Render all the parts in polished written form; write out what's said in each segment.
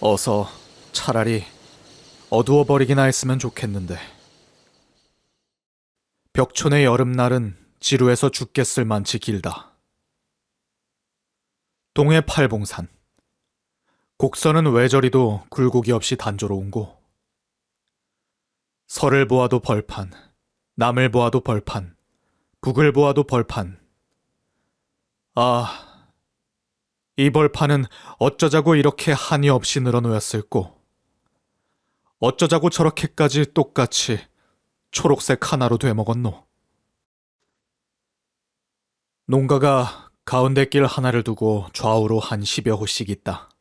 어서 차라리 어두워버리기나 했으면 좋겠는데. 벽촌의 여름날은 지루해서 죽겠을 만치 길다. 동해 팔봉산. 곡선은 외저리도 굴곡이 없이 단조로운 곳. 서를 보아도 벌판, 남을 보아도 벌판, 북을 보아도 벌판. 아, 이 벌판은 어쩌자고 이렇게 한이 없이 늘어놓였을꼬. 어쩌자고 저렇게까지 똑같이 초록색 하나로 되먹었노. 농가가 가운데 길 하나를 두고 좌우로 한 10여 호씩 있다.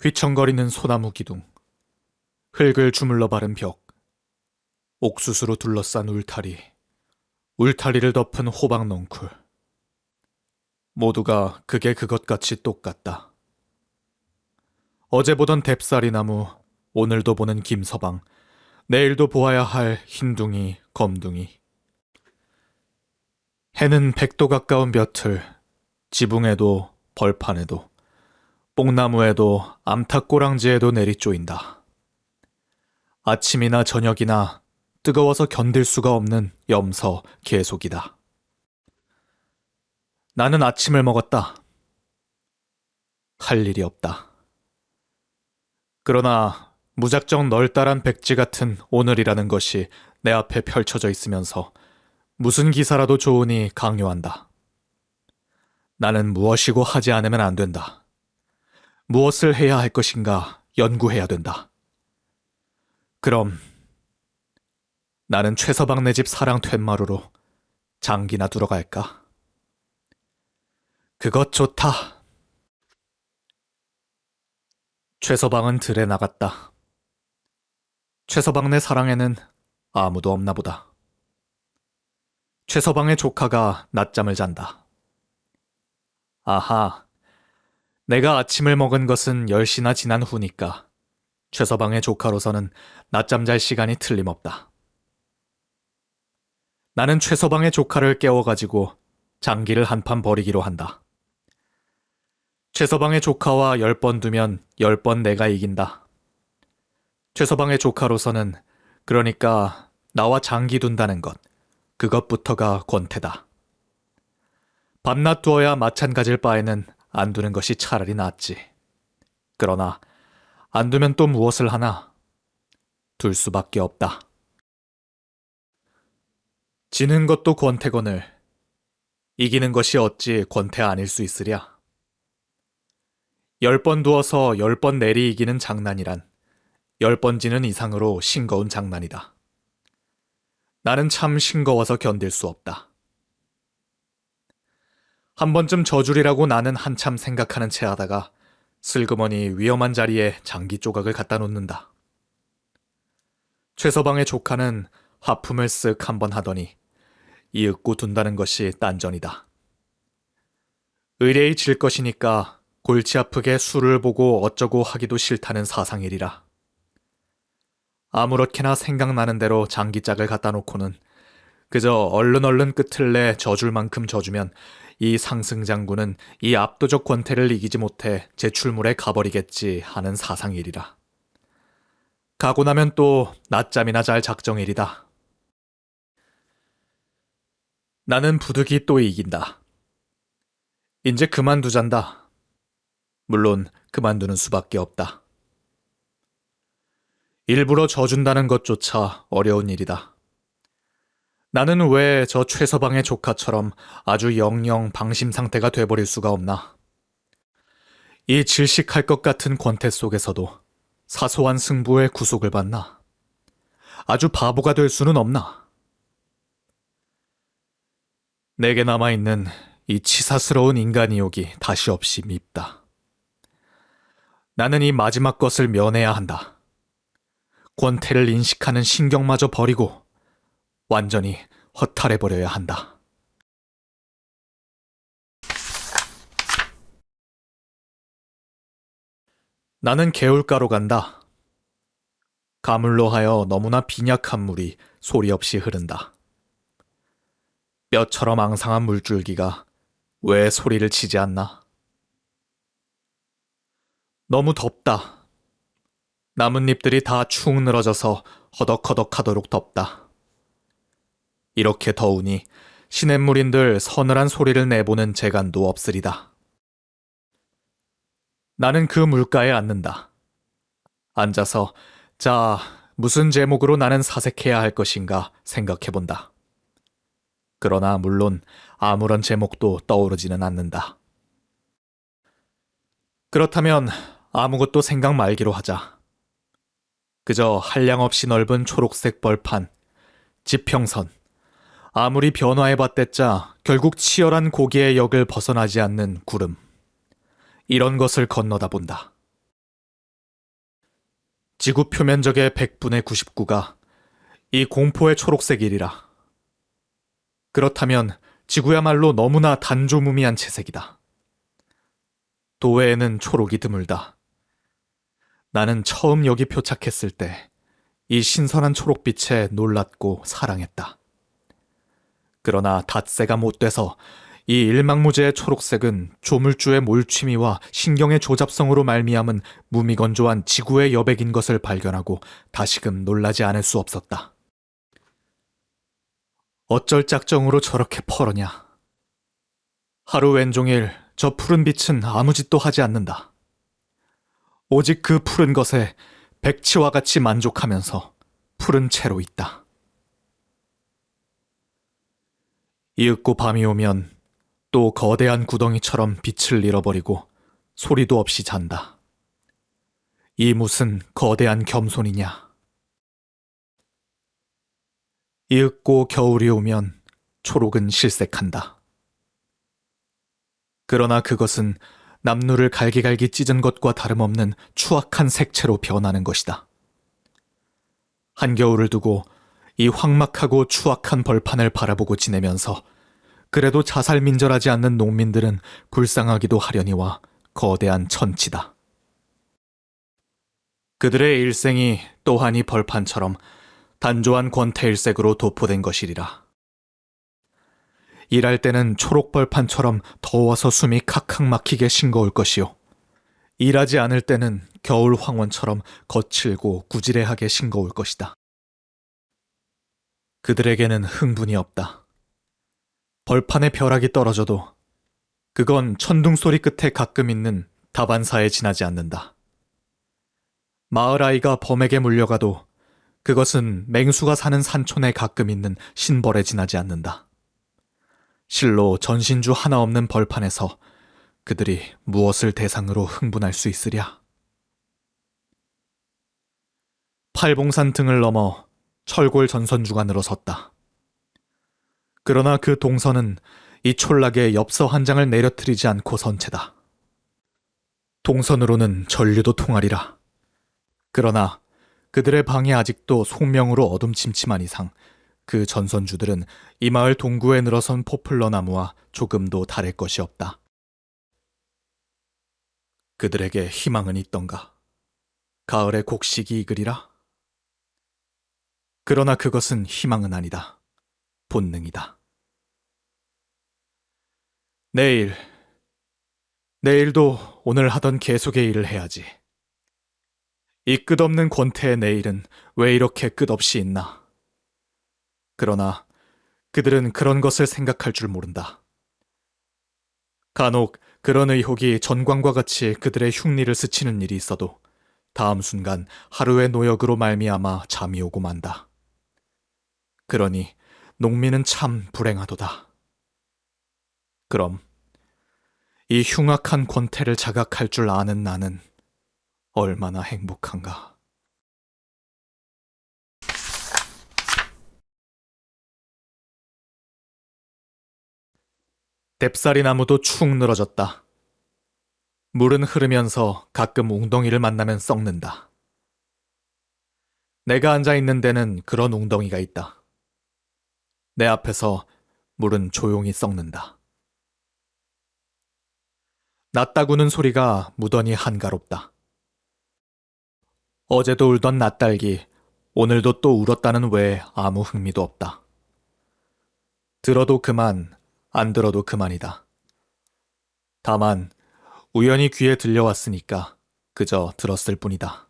휘청거리는 소나무 기둥, 흙을 주물러 바른 벽, 옥수수로 둘러싼 울타리, 울타리를 덮은 호박 넝쿨. 모두가 그게 그것같이 똑같다. 어제 보던 뎁사리 나무, 오늘도 보는 김서방, 내일도 보아야 할 흰둥이, 검둥이. 해는 100도 가까운 볕을 지붕에도 벌판에도 뽕나무에도 암탉꼬랑지에도 내리쪼인다. 아침이나 저녁이나 뜨거워서 견딜 수가 없는 염서 계속이다. 나는 아침을 먹었다. 할 일이 없다. 그러나 무작정 널따란 백지 같은 오늘이라는 것이 내 앞에 펼쳐져 있으면서 무슨 기사라도 좋으니 강요한다. 나는 무엇이고 하지 않으면 안 된다. 무엇을 해야 할 것인가 연구해야 된다. 그럼 나는 최서방네 집 사랑 툇마루로 장기나 두러 갈까? 그것 좋다. 최서방은 들에 나갔다. 최서방네 사랑에는 아무도 없나 보다. 최서방의 조카가 낮잠을 잔다. 아하, 내가 아침을 먹은 것은 10시나 지난 후니까 최서방의 조카로서는 낮잠 잘 시간이 틀림없다. 나는 최서방의 조카를 깨워가지고 장기를 한 판 벌이기로 한다. 최서방의 조카와 10번 두면 10번 내가 이긴다. 최서방의 조카로서는 그러니까 나와 장기 둔다는 것, 그것부터가 권태다. 밤낮 두어야 마찬가지일 바에는 안 두는 것이 차라리 낫지. 그러나 안 두면 또 무엇을 하나? 둘 수밖에 없다. 지는 것도 권태거늘 이기는 것이 어찌 권태 아닐 수 있으랴. 10번 두어서 10번 내리 이기는 장난이란 10번 지는 이상으로 싱거운 장난이다. 나는 참 싱거워서 견딜 수 없다. 한 번쯤 져주리라고 나는 한참 생각하는 채 하다가 슬그머니 위험한 자리에 장기 조각을 갖다 놓는다. 최서방의 조카는 하품을 쓱 한번 하더니 이윽고 둔다는 것이 딴전이다. 의뢰이 질 것이니까 골치 아프게 술을 보고 어쩌고 하기도 싫다는 사상일이라. 아무렇게나 생각나는 대로 장기짝을 갖다 놓고는 그저 얼른 끝을 내 져줄 만큼 져주면 이 상승장군은 이 압도적 권태를 이기지 못해 제출물에 가버리겠지 하는 사상일이라. 가고 나면 또 낮잠이나 잘 작정일이다. 나는 부득이 또 이긴다. 이제 그만두잔다. 물론 그만두는 수밖에 없다. 일부러 져준다는 것조차 어려운 일이다. 나는 왜 저 최서방의 조카처럼 아주 영영 방심 상태가 돼버릴 수가 없나? 이 질식할 것 같은 권태 속에서도 사소한 승부에 구속을 받나? 아주 바보가 될 수는 없나? 내게 남아있는 이 치사스러운 인간이욕이 다시 없이 밉다. 나는 이 마지막 것을 면해야 한다. 권태를 인식하는 신경마저 버리고 완전히 허탈해버려야 한다. 나는 개울가로 간다. 가물로 하여 너무나 빈약한 물이 소리 없이 흐른다. 뼈처럼 앙상한 물줄기가 왜 소리를 치지 않나? 너무 덥다. 나뭇잎들이 다 축 늘어져서 허덕허덕하도록 덥다. 이렇게 더우니 시냇물인들 서늘한 소리를 내보는 재간도 없으리다. 나는 그 물가에 앉는다. 앉아서 자, 무슨 제목으로 나는 사색해야 할 것인가 생각해본다. 그러나 물론 아무런 제목도 떠오르지는 않는다. 그렇다면 아무것도 생각 말기로 하자. 그저 한량없이 넓은 초록색 벌판, 지평선, 아무리 변화해봤댔자 결국 치열한 고기의 역을 벗어나지 않는 구름. 이런 것을 건너다 본다. 지구 표면적의 100분의 99가 이 공포의 초록색이리라. 그렇다면 지구야말로 너무나 단조무미한 채색이다. 도외에는 초록이 드물다. 나는 처음 여기 표착했을 때 이 신선한 초록빛에 놀랐고 사랑했다. 그러나 닷새가 못 돼서 이 일망무제의 초록색은 조물주의 몰취미와 신경의 조잡성으로 말미암은 무미건조한 지구의 여백인 것을 발견하고 다시금 놀라지 않을 수 없었다. 어쩔 짝정으로 저렇게 펄으냐. 하루 왼종일 저 푸른 빛은 아무 짓도 하지 않는다. 오직 그 푸른 것에 백치와 같이 만족하면서 푸른 채로 있다. 이윽고 밤이 오면 또 거대한 구덩이처럼 빛을 잃어버리고 소리도 없이 잔다. 이 무슨 거대한 겸손이냐. 이윽고 겨울이 오면 초록은 실색한다. 그러나 그것은 남루를 갈기갈기 찢은 것과 다름없는 추악한 색채로 변하는 것이다. 한겨울을 두고 이 황막하고 추악한 벌판을 바라보고 지내면서 그래도 자살민절하지 않는 농민들은 불쌍하기도 하려니와 거대한 천치다. 그들의 일생이 또한 이 벌판처럼 단조한 권태일색으로 도포된 것이리라. 일할 때는 초록벌판처럼 더워서 숨이 칵칵 막히게 싱거울 것이요. 일하지 않을 때는 겨울 황원처럼 거칠고 구지레하게 싱거울 것이다. 그들에게는 흥분이 없다. 벌판에 벼락이 떨어져도 그건 천둥소리 끝에 가끔 있는 다반사에 지나지 않는다. 마을 아이가 범에게 물려가도 그것은 맹수가 사는 산촌에 가끔 있는 신벌에 지나지 않는다. 실로 전신주 하나 없는 벌판에서 그들이 무엇을 대상으로 흥분할 수 있으랴? 팔봉산 등을 넘어 철골 전선주간으로 섰다. 그러나 그 동선은 이 촌락에 엽서 한 장을 내려뜨리지 않고 선 채다. 동선으로는 전류도 통하리라. 그러나 그들의 방이 아직도 속명으로 어둠침침한 이상 그 전선주들은 이 마을 동구에 늘어선 포플러 나무와 조금도 다를 것이 없다. 그들에게 희망은 있던가? 가을의 곡식이 익으리라? 그러나 그것은 희망은 아니다. 본능이다. 내일도 오늘 하던 계속의 일을 해야지. 이 끝없는 권태의 내일은 왜 이렇게 끝없이 있나? 그러나 그들은 그런 것을 생각할 줄 모른다. 간혹 그런 의혹이 전광과 같이 그들의 흉리를 스치는 일이 있어도 다음 순간 하루의 노역으로 말미암아 잠이 오고 만다. 그러니 농민은 참 불행하도다. 그럼 이 흉악한 권태를 자각할 줄 아는 나는 얼마나 행복한가. 뎁사리 나무도 축 늘어졌다. 물은 흐르면서 가끔 웅덩이를 만나면 썩는다. 내가 앉아있는 데는 그런 웅덩이가 있다. 내 앞에서 물은 조용히 썩는다. 낫다구는 소리가 무던히 한가롭다. 어제도 울던 낫딸기, 오늘도 또 울었다는 외에 아무 흥미도 없다. 들어도 그만, 안 들어도 그만이다. 다만 우연히 귀에 들려왔으니까 그저 들었을 뿐이다.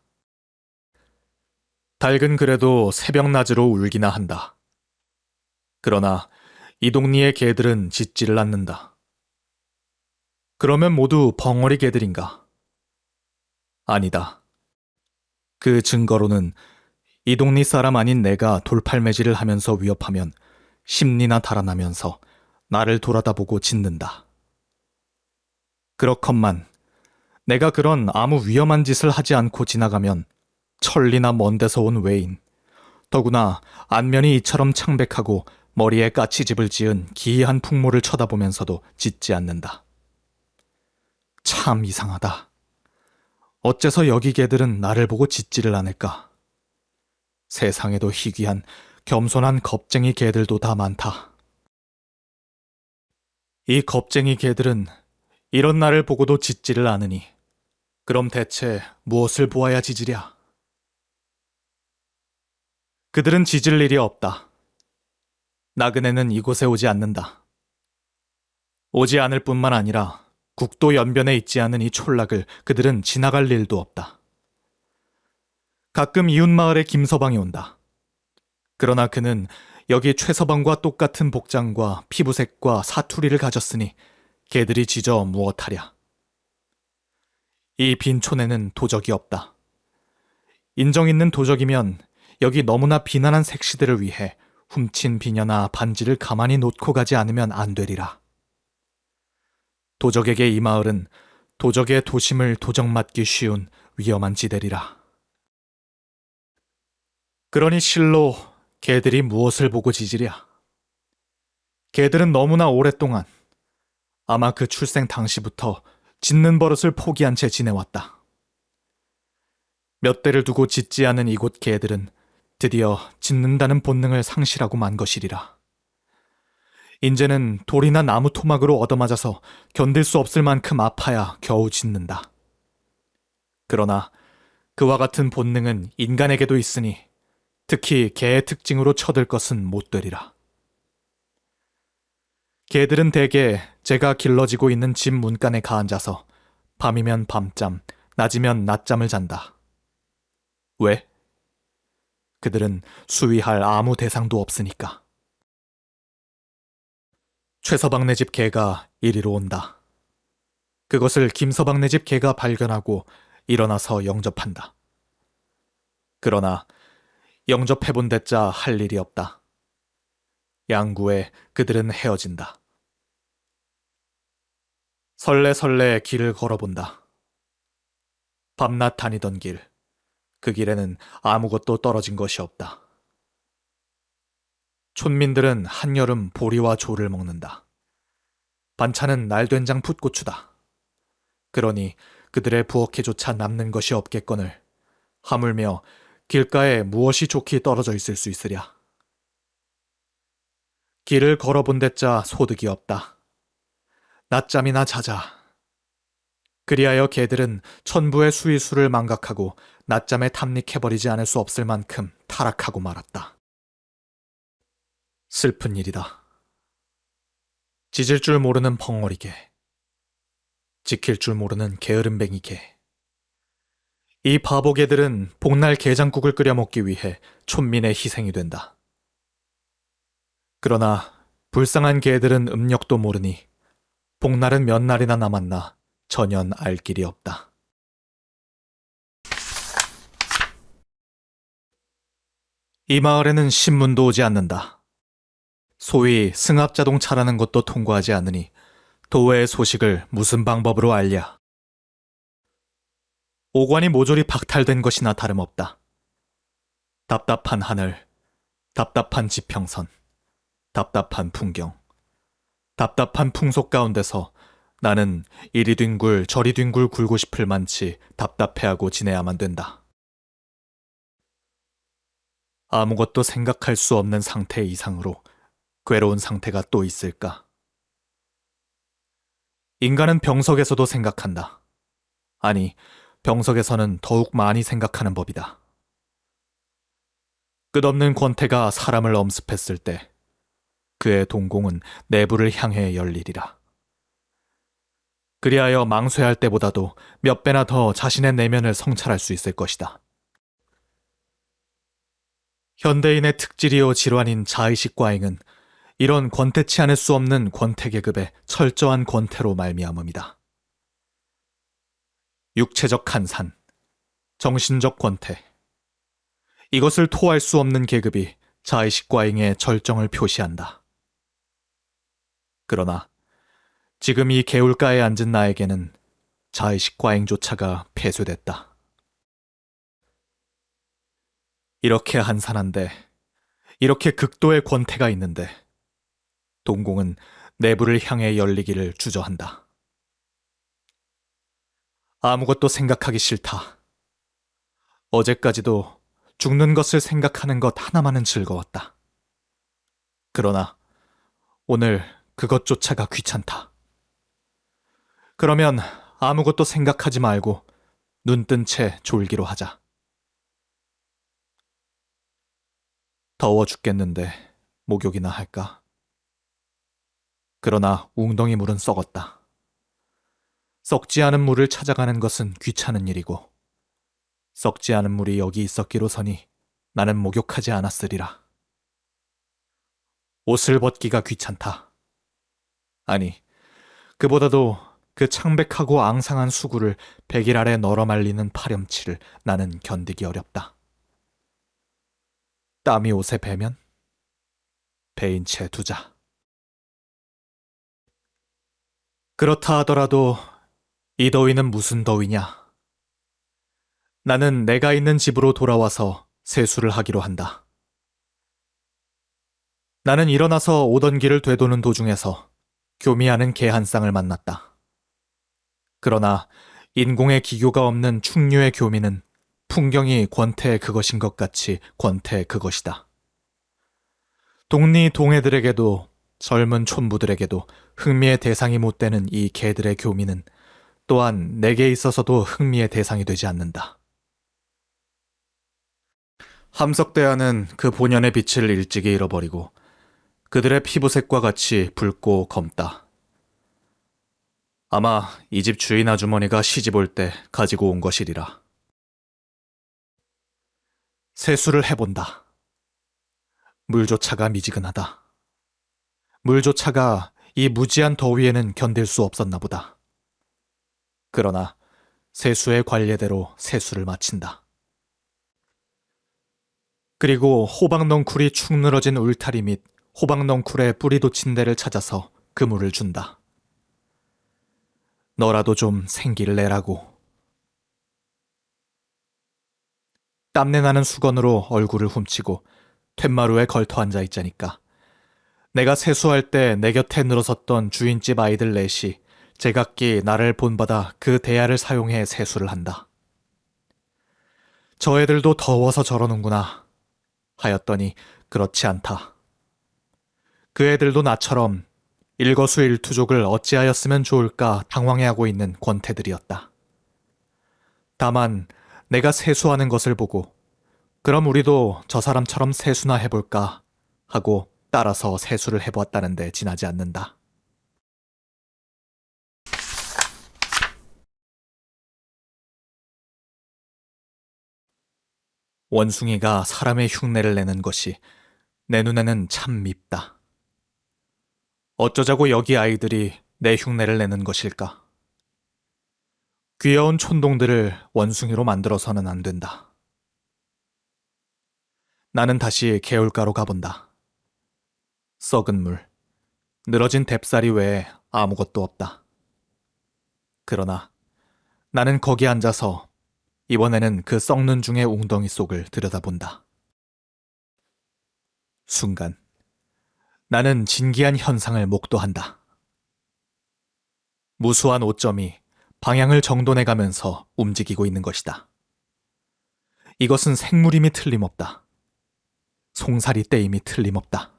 닭은 그래도 새벽낮으로 울기나 한다. 그러나 이동리의 개들은 짖지를 않는다. 그러면 모두 벙어리 개들인가? 아니다. 그 증거로는 이동리 사람 아닌 내가 돌팔매질을 하면서 위협하면 심리나 달아나면서 나를 돌아다보고 짖는다. 그렇건만 내가 그런 아무 위험한 짓을 하지 않고 지나가면 천리나 먼 데서 온 외인, 더구나 안면이 이처럼 창백하고 머리에 까치집을 지은 기이한 풍모를 쳐다보면서도 짖지 않는다. 참 이상하다. 어째서 여기 개들은 나를 보고 짖지를 않을까? 세상에도 희귀한 겸손한 겁쟁이 개들도 다 많다. 이 겁쟁이 개들은 이런 나를 보고도 짖지를 않으니 그럼 대체 무엇을 보아야 짖으랴? 그들은 짖을 일이 없다. 나그네는 이곳에 오지 않는다. 오지 않을 뿐만 아니라 국도 연변에 있지 않은 이 촌락을 그들은 지나갈 일도 없다. 가끔 이웃마을의 김서방이 온다. 그러나 그는 여기 최서방과 똑같은 복장과 피부색과 사투리를 가졌으니 개들이 짖어 무엇하랴. 이 빈촌에는 도적이 없다. 인정 있는 도적이면 여기 너무나 비난한 색시들을 위해 훔친 비녀나 반지를 가만히 놓고 가지 않으면 안 되리라. 도적에게 이 마을은 도적의 도심을 도적맞기 쉬운 위험한 지대리라. 그러니 실로 개들이 무엇을 보고 짖으랴. 개들은 너무나 오랫동안, 아마 그 출생 당시부터 짖는 버릇을 포기한 채 지내왔다. 몇 대를 두고 짖지 않은 이곳 개들은 드디어 짖는다는 본능을 상실하고 만 것이리라. 인제는 돌이나 나무 토막으로 얻어맞아서 견딜 수 없을 만큼 아파야 겨우 짖는다. 그러나 그와 같은 본능은 인간에게도 있으니 특히 개의 특징으로 쳐들 것은 못 되리라. 개들은 대개 제가 길러지고 있는 집 문간에 가앉아서 밤이면 밤잠, 낮이면 낮잠을 잔다. 왜? 그들은 수위할 아무 대상도 없으니까. 최서방네 집 개가 이리로 온다. 그것을 김서방네 집 개가 발견하고 일어나서 영접한다. 그러나 영접해본 데짜 할 일이 없다. 양구에 그들은 헤어진다. 설레설레 길을 걸어본다. 밤낮 다니던 길, 그 길에는 아무것도 떨어진 것이 없다. 촌민들은 한여름 보리와 조를 먹는다. 반찬은 날된장 풋고추다. 그러니 그들의 부엌에조차 남는 것이 없겠거늘 하물며 길가에 무엇이 좋게 떨어져 있을 수 있으랴. 길을 걸어본 데짜 소득이 없다. 낮잠이나 자자. 그리하여 개들은 천부의 수위수를 망각하고 낮잠에 탐닉해버리지 않을 수 없을 만큼 타락하고 말았다. 슬픈 일이다. 짖을 줄 모르는 벙어리개, 지킬 줄 모르는 게으름뱅이개. 이 바보개들은 복날 게장국을 끓여 먹기 위해 촌민의 희생이 된다. 그러나 불쌍한 개들은 음력도 모르니 복날은 몇 날이나 남았나 전혀 알 길이 없다. 이 마을에는 신문도 오지 않는다. 소위 승합자동차라는 것도 통과하지 않으니 도외의 소식을 무슨 방법으로 알랴. 오관이 모조리 박탈된 것이나 다름없다. 답답한 하늘, 답답한 지평선, 답답한 풍경, 답답한 풍속 가운데서 나는 이리 뒹굴 저리 뒹굴 굴고 싶을 만치 답답해하고 지내야만 된다. 아무것도 생각할 수 없는 상태 이상으로 괴로운 상태가 또 있을까? 인간은 병석에서도 생각한다. 아니, 병석에서는 더욱 많이 생각하는 법이다. 끝없는 권태가 사람을 엄습했을 때 그의 동공은 내부를 향해 열리리라. 그리하여 망쇠할 때보다도 몇 배나 더 자신의 내면을 성찰할 수 있을 것이다. 현대인의 특질이요 질환인 자의식 과잉은 이런 권태치 않을 수 없는 권태계급의 철저한 권태로 말미암음이다. 육체적 한산, 정신적 권태, 이것을 토할 수 없는 계급이 자의식 과잉의 절정을 표시한다. 그러나 지금 이 개울가에 앉은 나에게는 자의식 과잉조차가 폐쇄됐다. 이렇게 한산한데, 이렇게 극도의 권태가 있는데 동공은 내부를 향해 열리기를 주저한다. 아무것도 생각하기 싫다. 어제까지도 죽는 것을 생각하는 것 하나만은 즐거웠다. 그러나 오늘 그것조차가 귀찮다. 그러면 아무것도 생각하지 말고 눈 뜬 채 졸기로 하자. 더워 죽겠는데 목욕이나 할까? 그러나 웅덩이 물은 썩었다. 썩지 않은 물을 찾아가는 것은 귀찮은 일이고 썩지 않은 물이 여기 있었기로서니 나는 목욕하지 않았으리라. 옷을 벗기가 귀찮다. 아니, 그보다도 그 창백하고 앙상한 수구를 백일 아래 널어 말리는 파렴치를 나는 견디기 어렵다. 땀이 옷에 배면 배인 채 두자. 그렇다 하더라도 이 더위는 무슨 더위냐? 나는 내가 있는 집으로 돌아와서 세수를 하기로 한다. 나는 일어나서 오던 길을 되도는 도중에서 교미하는 개 한 쌍을 만났다. 그러나 인공의 기교가 없는 충류의 교미는 풍경이 권태의 그것인 것 같이 권태의 그것이다. 동리 동해들에게도 젊은 촌부들에게도 흥미의 대상이 못 되는 이 개들의 교미는 또한 내게 있어서도 흥미의 대상이 되지 않는다. 함석대하는 그 본연의 빛을 일찍이 잃어버리고 그들의 피부색과 같이 붉고 검다. 아마 이 집 주인 아주머니가 시집 올 때 가지고 온 것이리라. 세수를 해본다. 물조차가 미지근하다. 물조차가 이 무지한 더위에는 견딜 수 없었나 보다. 그러나 세수의 관례대로 세수를 마친다. 그리고 호박넝쿨이 축 늘어진 울타리 및 호박넝쿨에 뿌리 돋친 데를 찾아서 그 물을 준다. 너라도 좀 생기를 내라고. 땀내 나는 수건으로 얼굴을 훔치고 툇마루에 걸터 앉아 있자니까 내가 세수할 때 내 곁에 늘어섰던 주인집 아이들 넷이 제각기 나를 본받아 그 대야를 사용해 세수를 한다. 저 애들도 더워서 저러는구나 하였더니 그렇지 않다. 그 애들도 나처럼 일거수일투족을 어찌하였으면 좋을까 당황해하고 있는 권태들이었다. 다만 내가 세수하는 것을 보고 그럼 우리도 저 사람처럼 세수나 해볼까 하고 따라서 세수를 해보았다는데 지나지 않는다. 원숭이가 사람의 흉내를 내는 것이 내 눈에는 참 밉다. 어쩌자고 여기 아이들이 내 흉내를 내는 것일까? 귀여운 촌동들을 원숭이로 만들어서는 안 된다. 나는 다시 개울가로 가본다. 썩은 물, 늘어진 뎁사리 외에 아무것도 없다. 그러나 나는 거기 앉아서 이번에는 그 썩는 중의 웅덩이 속을 들여다본다. 순간 나는 진기한 현상을 목도한다. 무수한 오점이 방향을 정돈해가면서 움직이고 있는 것이다. 이것은 생물임이 틀림없다. 송사리 떼임이 틀림없다.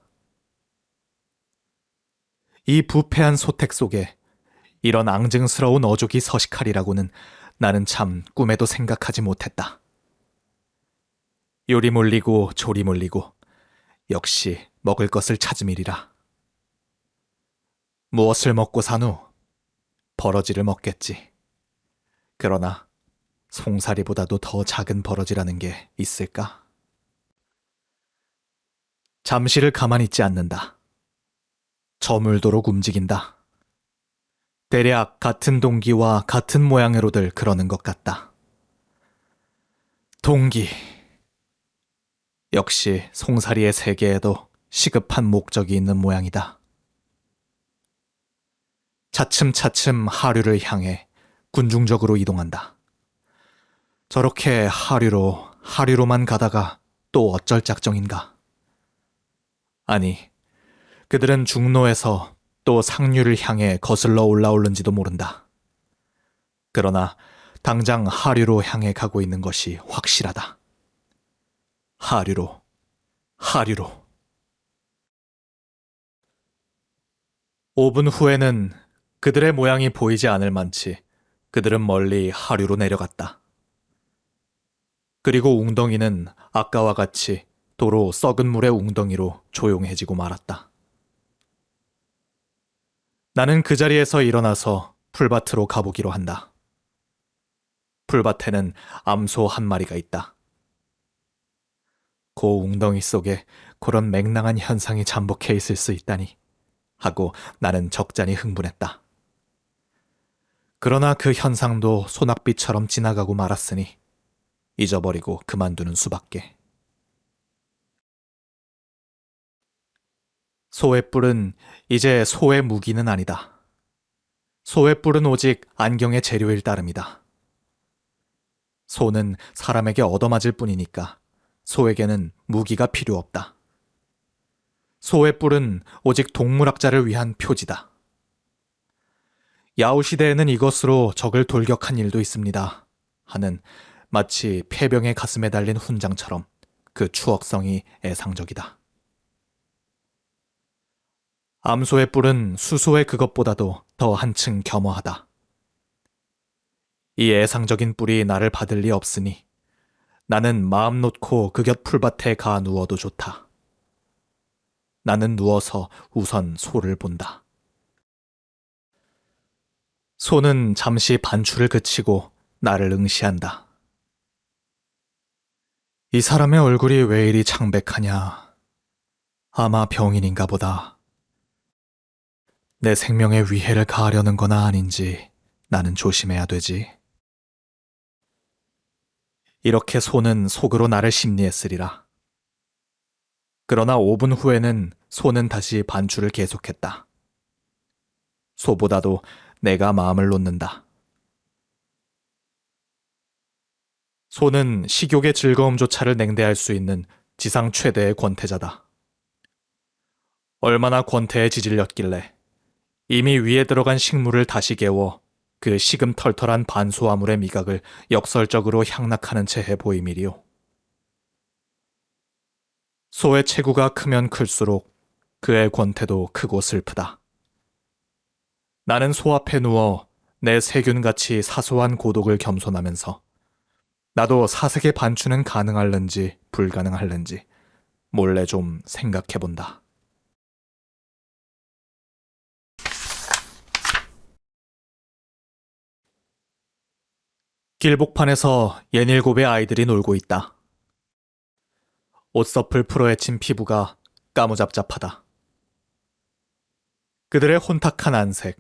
이 부패한 소택 속에 이런 앙증스러운 어족이 서식하리라고는 나는 참 꿈에도 생각하지 못했다. 요리 몰리고 조리 몰리고 역시 먹을 것을 찾음이리라. 무엇을 먹고 사누? 버러지를 먹겠지. 그러나 송사리보다도 더 작은 버러지라는 게 있을까? 잠시를 가만히 있지 않는다. 저물도록 움직인다. 대략 같은 동기와 같은 모양으로들 그러는 것 같다. 동기. 역시 송사리의 세계에도 시급한 목적이 있는 모양이다. 차츰차츰 하류를 향해 군중적으로 이동한다. 저렇게 하류로만 가다가 또 어쩔 작정인가? 아니, 그들은 중로에서 또 상류를 향해 거슬러 올라오는지도 모른다. 그러나 당장 하류로 향해 가고 있는 것이 확실하다. 하류로. 5분 후에는 그들의 모양이 보이지 않을 만치 그들은 멀리 하류로 내려갔다. 그리고 웅덩이는 아까와 같이 도로 썩은 물의 웅덩이로 조용해지고 말았다. 나는 그 자리에서 일어나서 풀밭으로 가보기로 한다. 풀밭에는 암소 한 마리가 있다. 그 웅덩이 속에 그런 맹랑한 현상이 잠복해 있을 수 있다니 하고 나는 적잖이 흥분했다. 그러나 그 현상도 소낙비처럼 지나가고 말았으니 잊어버리고 그만두는 수밖에. 소의 뿔은 이제 소의 무기는 아니다. 소의 뿔은 오직 안경의 재료일 따름이다. 소는 사람에게 얻어맞을 뿐이니까 소에게는 무기가 필요 없다. 소의 뿔은 오직 동물학자를 위한 표지다. 야후 시대에는 이것으로 적을 돌격한 일도 있습니다. 하는 마치 폐병의 가슴에 달린 훈장처럼 그 추억성이 애상적이다. 암소의 뿔은 수소의 그것보다도 더 한층 겸허하다. 이 애상적인 뿔이 나를 받을 리 없으니 나는 마음 놓고 그 곁 풀밭에 가 누워도 좋다. 나는 누워서 우선 소를 본다. 소는 잠시 반출을 그치고 나를 응시한다. 이 사람의 얼굴이 왜 이리 창백하냐. 아마 병인인가 보다. 내 생명에 위해를 가하려는 거나 아닌지 나는 조심해야 되지. 이렇게 소는 속으로 나를 심리했으리라. 그러나 5분 후에는 소는 다시 반출을 계속했다. 소보다도 내가 마음을 놓는다. 소는 식욕의 즐거움조차를 냉대할 수 있는 지상 최대의 권태자다. 얼마나 권태에 지질렸길래 이미 위에 들어간 식물을 다시 개워 그 시금털털한 반소화물의 미각을 역설적으로 향락하는 채 해 보임이리요. 소의 체구가 크면 클수록 그의 권태도 크고 슬프다. 나는 소 앞에 누워 내 세균같이 사소한 고독을 겸손하면서 나도 사색의 반추는 가능할는지 불가능할는지 몰래 좀 생각해본다. 길복판에서 옛일곱의 아이들이 놀고 있다. 옷서플 풀어헤친 피부가 까무잡잡하다. 그들의 혼탁한 안색,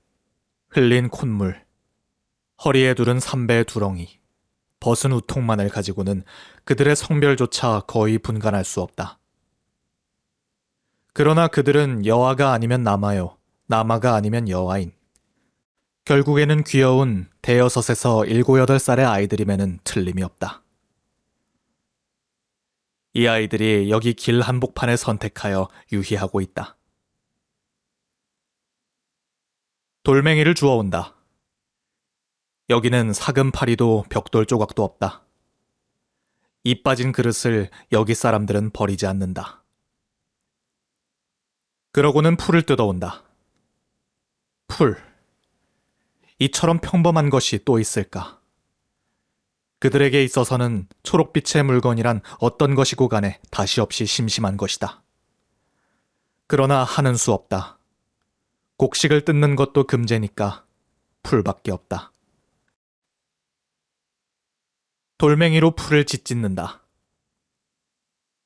흘린 콧물, 허리에 두른 삼배 두렁이, 벗은 우통만을 가지고는 그들의 성별조차 거의 분간할 수 없다. 그러나 그들은 여아가 아니면 남아요, 남아가 아니면 여아인. 결국에는 귀여운 대여섯에서 7, 8살의 아이들임에는 틀림이 없다. 이 아이들이 여기 길 한복판을 선택하여 유희하고 있다. 돌멩이를 주워온다. 여기는 사금파리도 벽돌 조각도 없다. 이 빠진 그릇을 여기 사람들은 버리지 않는다. 그러고는 풀을 뜯어온다. 풀. 이처럼 평범한 것이 또 있을까? 그들에게 있어서는 초록빛의 물건이란 어떤 것이고 간에 다시 없이 심심한 것이다. 그러나 하는 수 없다. 곡식을 뜯는 것도 금제니까 풀밖에 없다. 돌멩이로 풀을 짓짓는다.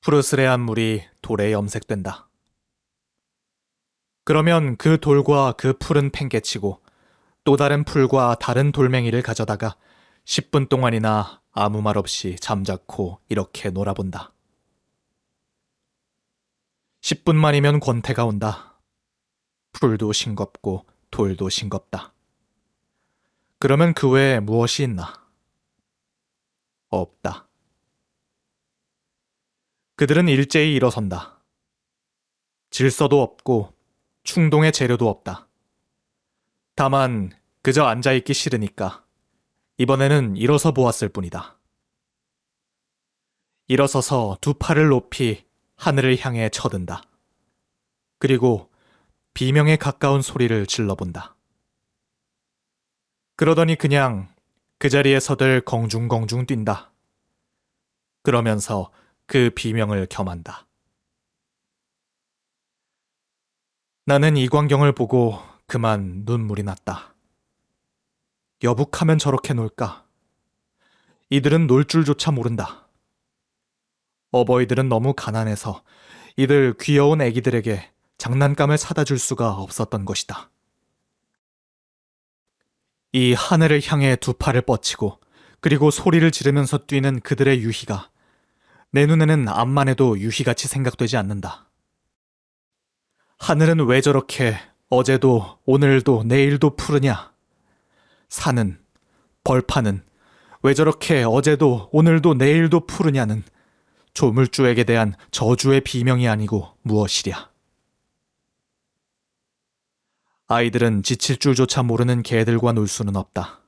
푸르스레한 물이 돌에 염색된다. 그러면 그 돌과 그 풀은 팽개치고 또 다른 풀과 다른 돌멩이를 가져다가 10분 동안이나 아무 말 없이 잠자코 이렇게 놀아본다. 10분만이면 권태가 온다. 풀도 싱겁고 돌도 싱겁다. 그러면 그 외에 무엇이 있나? 없다. 그들은 일제히 일어선다. 질서도 없고 충동의 재료도 없다. 다만 그저 앉아있기 싫으니까 이번에는 일어서 보았을 뿐이다. 일어서서 두 팔을 높이 하늘을 향해 쳐든다. 그리고 비명에 가까운 소리를 질러본다. 그러더니 그냥 그 자리에서들 공중공중 뛴다. 그러면서 그 비명을 겸한다. 나는 이 광경을 보고 그만 눈물이 났다. 여북하면 저렇게 놀까? 이들은 놀 줄조차 모른다. 어버이들은 너무 가난해서 이들 귀여운 애기들에게 장난감을 사다 줄 수가 없었던 것이다. 이 하늘을 향해 두 팔을 뻗치고 그리고 소리를 지르면서 뛰는 그들의 유희가 내 눈에는 암만 해도 유희같이 생각되지 않는다. 하늘은 왜 저렇게 어제도 오늘도 내일도 푸르냐? 산은, 벌판은 왜 저렇게 어제도 오늘도 내일도 푸르냐는 조물주에게 대한 저주의 비명이 아니고 무엇이랴. 아이들은 지칠 줄조차 모르는 개들과 놀 수는 없다.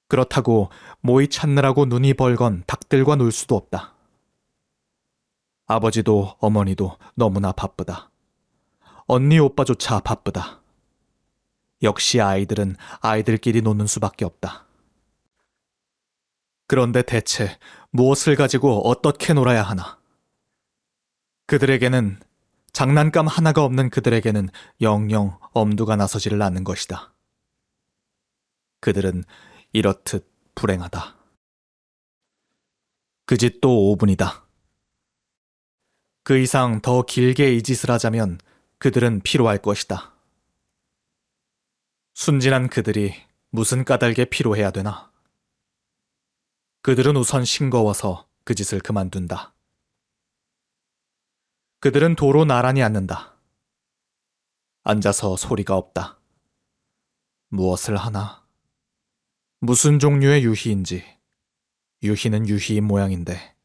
그렇다고 모이 찾느라고 눈이 벌건 닭들과 놀 수도 없다. 아버지도 어머니도 너무나 바쁘다. 언니 오빠조차 바쁘다. 역시 아이들은 아이들끼리 노는 수밖에 없다. 그런데 대체 무엇을 가지고 어떻게 놀아야 하나? 그들에게는 장난감 하나가 없는 그들에게는 영영 엄두가 나서지를 않는 것이다. 그들은 이렇듯 불행하다. 그짓 또 5분이다. 그 이상 더 길게 이 짓을 하자면 그들은 피로할 것이다. 순진한 그들이 무슨 까닭에 피로해야 되나? 그들은 우선 싱거워서 그 짓을 그만둔다. 그들은 도로 나란히 앉는다. 앉아서 소리가 없다. 무엇을 하나? 무슨 종류의 유희인지. 유희는 유희인 모양인데.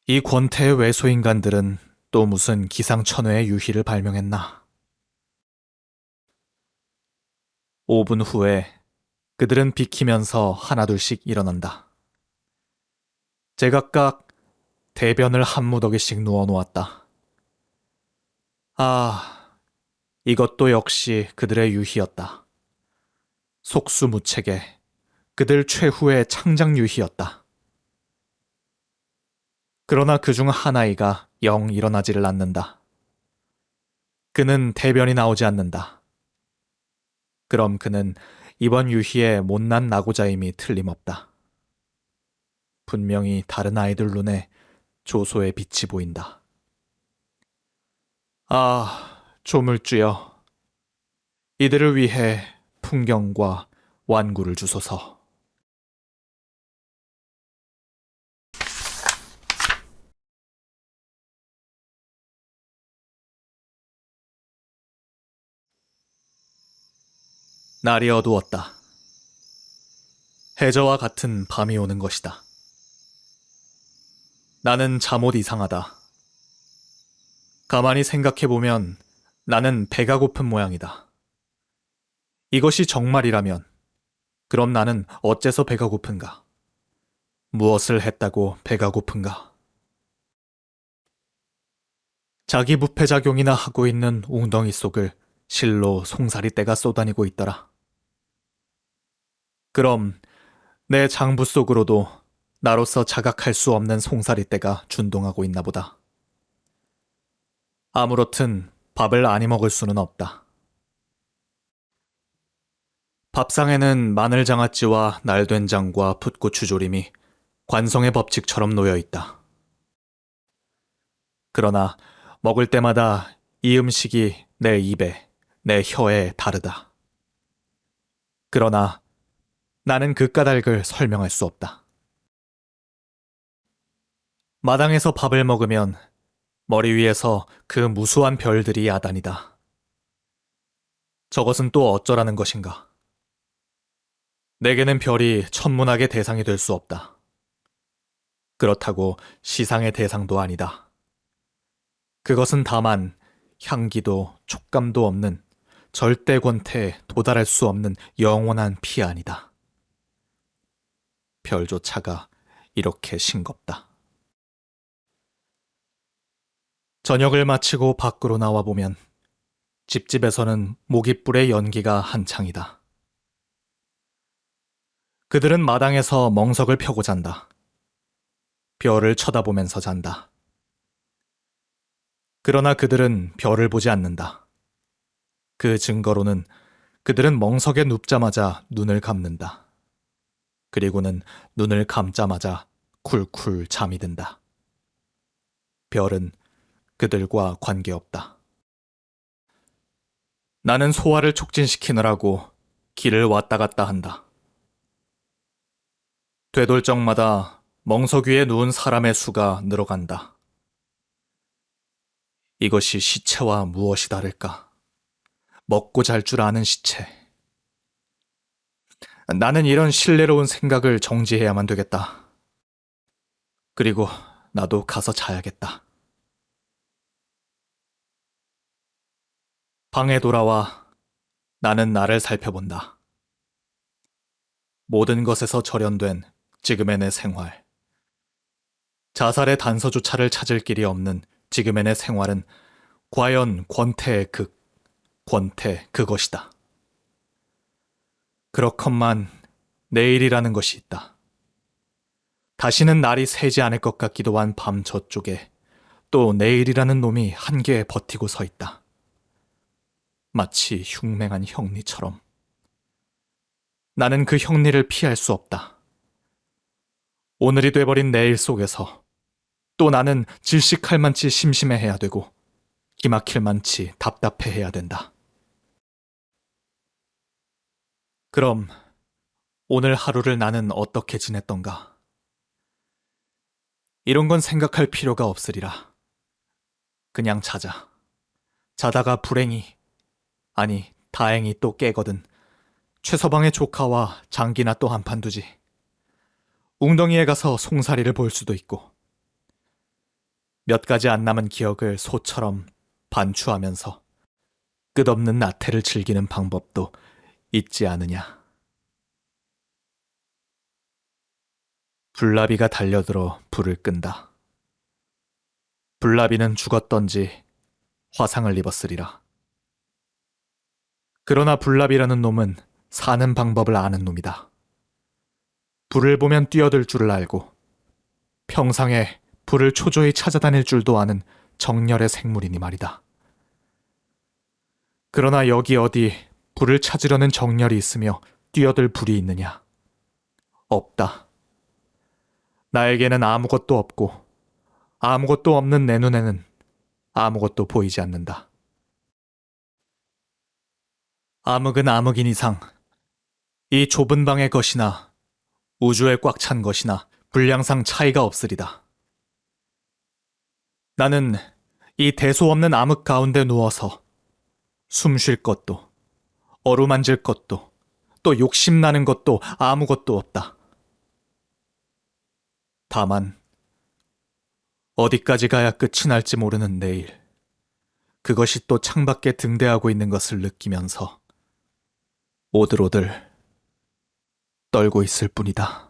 이 권태의 외소인간들은 또 무슨 기상천외의 유희를 발명했나? 5분 후에 그들은 비키면서 하나둘씩 일어난다. 제각각 대변을 한 무더기씩 누워 놓았다. 아, 이것도 역시 그들의 유희였다. 속수무책의 그들 최후의 창작 유희였다. 그러나 그중 한 아이가 영 일어나지를 않는다. 그는 대변이 나오지 않는다. 그럼 그는 이번 유희의 못난 나고자임이 틀림없다. 분명히 다른 아이들 눈에 조소의 빛이 보인다. 아, 조물주여. 이들을 위해 풍경과 완구를 주소서. 날이 어두웠다. 해저와 같은 밤이 오는 것이다. 나는 잠옷 이상하다. 가만히 생각해보면 나는 배가 고픈 모양이다. 이것이 정말이라면 그럼 나는 어째서 배가 고픈가? 무엇을 했다고 배가 고픈가? 자기 부패작용이나 하고 있는 웅덩이 속을 실로 송사리떼가 쏘다니고 있더라. 그럼 내 장부 속으로도 나로서 자각할 수 없는 송사리떼가 준동하고 있나 보다. 아무렇든 밥을 안이 먹을 수는 없다. 밥상에는 마늘장아찌와 날된장과 풋고추조림이 관성의 법칙처럼 놓여 있다. 그러나 먹을 때마다 이 음식이 내 입에, 내 혀에 다르다. 그러나 나는 그 까닭을 설명할 수 없다. 마당에서 밥을 먹으면 머리 위에서 그 무수한 별들이 야단이다. 저것은 또 어쩌라는 것인가? 내게는 별이 천문학의 대상이 될 수 없다. 그렇다고 시상의 대상도 아니다. 그것은 다만 향기도 촉감도 없는 절대 권태에 도달할 수 없는 영원한 피안이다. 별조차가 이렇게 싱겁다. 저녁을 마치고 밖으로 나와보면 집집에서는 모깃불의 연기가 한창이다. 그들은 마당에서 멍석을 펴고 잔다. 별을 쳐다보면서 잔다. 그러나 그들은 별을 보지 않는다. 그 증거로는 그들은 멍석에 눕자마자 눈을 감는다. 그리고는 눈을 감자마자 쿨쿨 잠이 든다. 별은 그들과 관계없다. 나는 소화를 촉진시키느라고 길을 왔다 갔다 한다. 되돌적마다 멍석 위에 누운 사람의 수가 늘어간다. 이것이 시체와 무엇이 다를까? 먹고 잘 줄 아는 시체. 나는 이런 신뢰로운 생각을 정지해야만 되겠다. 그리고 나도 가서 자야겠다. 방에 돌아와 나는 나를 살펴본다. 모든 것에서 절연된 지금의 내 생활. 자살의 단서조차를 찾을 길이 없는 지금의 내 생활은 과연 권태의 극, 권태 그것이다. 그렇건만 내일이라는 것이 있다. 다시는 날이 새지 않을 것 같기도 한 밤 저쪽에 또 내일이라는 놈이 한계에 버티고 서 있다. 마치 흉맹한 형리처럼. 나는 그 형리를 피할 수 없다. 오늘이 돼버린 내일 속에서 또 나는 질식할 만치 심심해해야 되고 기막힐 만치 답답해해야 된다. 그럼 오늘 하루를 나는 어떻게 지냈던가? 이런 건 생각할 필요가 없으리라. 그냥 자자. 자다가 불행히, 아니 다행히 또 깨거든 최서방의 조카와 장기나 또 한판 두지. 웅덩이에 가서 송사리를 볼 수도 있고 몇 가지 안 남은 기억을 소처럼 반추하면서 끝없는 나태를 즐기는 방법도 있지 않으냐. 불나비가 달려들어 불을 끈다. 불나비는 죽었던지 화상을 입었으리라. 그러나 불나비라는 놈은 사는 방법을 아는 놈이다. 불을 보면 뛰어들 줄을 알고 평상에 불을 초조히 찾아다닐 줄도 아는 정열의 생물이니 말이다. 그러나 여기 어디 불을 찾으려는 정열이 있으며 뛰어들 불이 있느냐? 없다. 나에게는 아무것도 없고 아무것도 없는 내 눈에는 아무것도 보이지 않는다. 암흑은 암흑인 이상 이 좁은 방의 것이나 우주에 꽉 찬 것이나 분량상 차이가 없으리다. 나는 이 대소 없는 암흑 가운데 누워서 숨 쉴 것도 어루만질 것도 또 욕심나는 것도 아무것도 없다. 다만 어디까지 가야 끝이 날지 모르는 내일, 그것이 또 창밖에 등대하고 있는 것을 느끼면서 오들오들 떨고 있을 뿐이다.